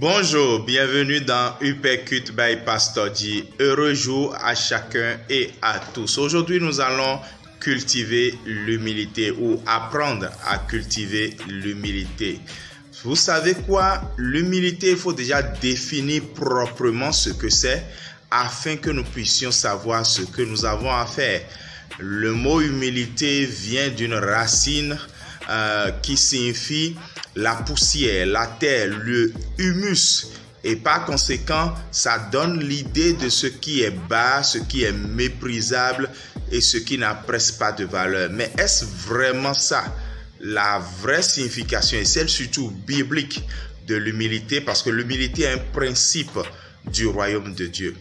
Bonjour, bienvenue dans Uppercut by Pastor G. Heureux jour à chacun et à tous. Aujourd'hui, nous allons cultiver l'humilité ou apprendre à cultiver l'humilité. Vous savez quoi? L'humilité, il faut déjà définir proprement ce que c'est afin que nous puissions savoir ce que nous avons à faire. Le mot humilité vient d'une racine qui signifie la poussière, la terre, le humus. Et par conséquent, ça donne l'idée de ce qui est bas, ce qui est méprisable et ce qui n'a presque pas de valeur. Mais est-ce vraiment ça? La vraie signification est celle surtout biblique de l'humilité, parce que l'humilité est un principe du royaume de Dieu.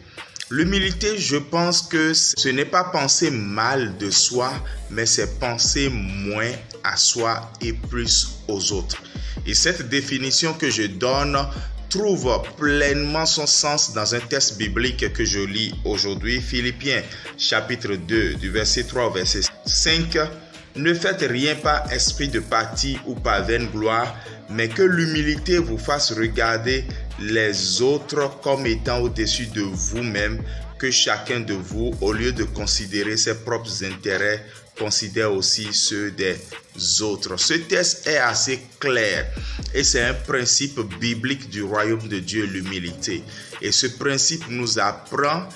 L'humilité, je pense que ce n'est pas penser mal de soi, mais c'est penser moins à soi et plus aux autres. Et cette définition que je donne trouve pleinement son sens dans un texte biblique que je lis aujourd'hui, Philippiens chapitre 2, du verset 3 au verset 5. Ne faites rien par esprit de parti ou par vaine gloire, mais que l'humilité vous fasse regarder les autres comme étant au-dessus de vous-même, que chacun de vous, au lieu de considérer ses propres intérêts, considère aussi ceux des autres. Ce texte est assez clair et c'est un principe biblique du royaume de Dieu, l'humilité. Et ce principe nous apprend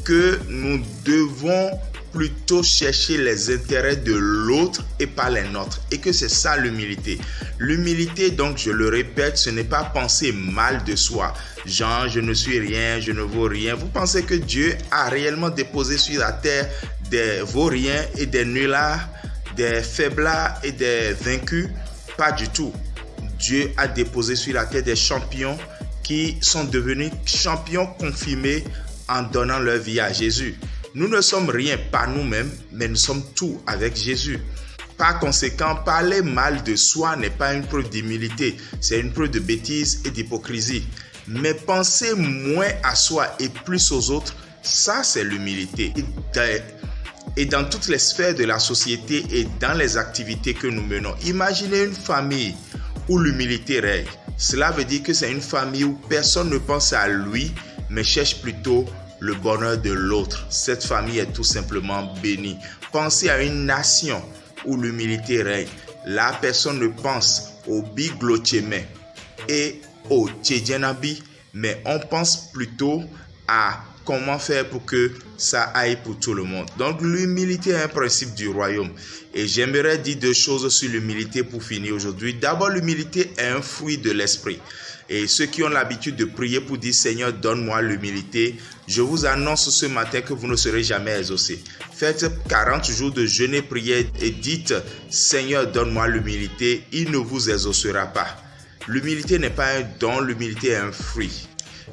que nous devons plutôt chercher les intérêts de l'autre et pas les nôtres. Et que c'est ça l'humilité. L'humilité, donc, je le répète, ce n'est pas penser mal de soi. Genre, je ne suis rien, je ne vaux rien. Vous pensez que Dieu a réellement déposé sur la terre des vauriens et des nullards, des faiblards et des vaincus? Pas du tout. Dieu a déposé sur la terre des champions qui sont devenus champions confirmés en donnant leur vie à Jésus. Nous ne sommes rien par nous-mêmes, mais nous sommes tout avec Jésus. Par conséquent, parler mal de soi n'est pas une preuve d'humilité, c'est une preuve de bêtise et d'hypocrisie. Mais penser moins à soi et plus aux autres, ça c'est l'humilité. Et dans toutes les sphères de la société et dans les activités que nous menons, imaginez une famille où l'humilité règne. Cela veut dire que c'est une famille où personne ne pense à lui, mais cherche plutôt le bonheur de l'autre. Cette famille est tout simplement bénie. Pensez à une nation où l'humilité règne. La personne ne pense au biglotiémé et au tchédjenabi, mais on pense plutôt à comment faire pour que ça aille pour tout le monde. Donc l'humilité est un principe du royaume. Et j'aimerais dire deux choses sur l'humilité pour finir aujourd'hui. D'abord, l'humilité est un fruit de l'esprit. Et ceux qui ont l'habitude de prier pour dire « Seigneur, donne-moi l'humilité », je vous annonce ce matin que vous ne serez jamais exaucés. Faites 40 jours de jeûne et prière et dites « Seigneur, donne-moi l'humilité », il ne vous exaucera pas. L'humilité n'est pas un don, l'humilité est un fruit.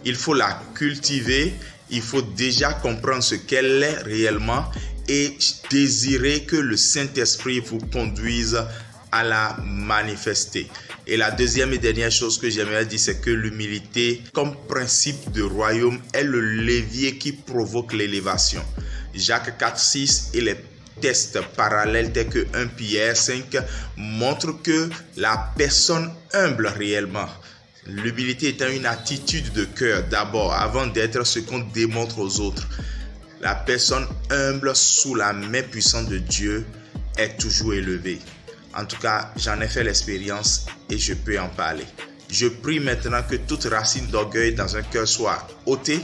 Il faut la cultiver, il faut déjà comprendre ce qu'elle est réellement et désirer que le Saint-Esprit vous conduise à la manifester. Et la deuxième et dernière chose que j'aimerais dire, c'est que l'humilité, comme principe de royaume, est le levier qui provoque l'élévation. Jacques 4,6 et les textes parallèles tels que 1 Pierre 5 montrent que la personne humble réellement, l'humilité étant une attitude de cœur d'abord, avant d'être ce qu'on démontre aux autres. La personne humble sous la main puissante de Dieu est toujours élevée. En tout cas, j'en ai fait l'expérience et je peux en parler. Je prie maintenant que toute racine d'orgueil dans un cœur soit ôtée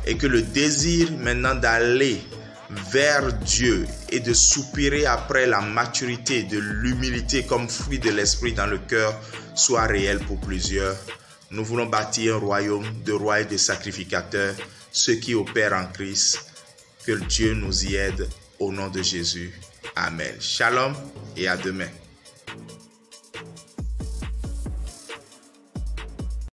et que le désir maintenant d'aller vers Dieu et de soupirer après la maturité de l'humilité comme fruit de l'esprit dans le cœur soit réel pour plusieurs. Nous voulons bâtir un royaume de rois et de sacrificateurs, ceux qui opèrent en Christ. Que Dieu nous y aide au nom de Jésus. Amen. Shalom et à demain.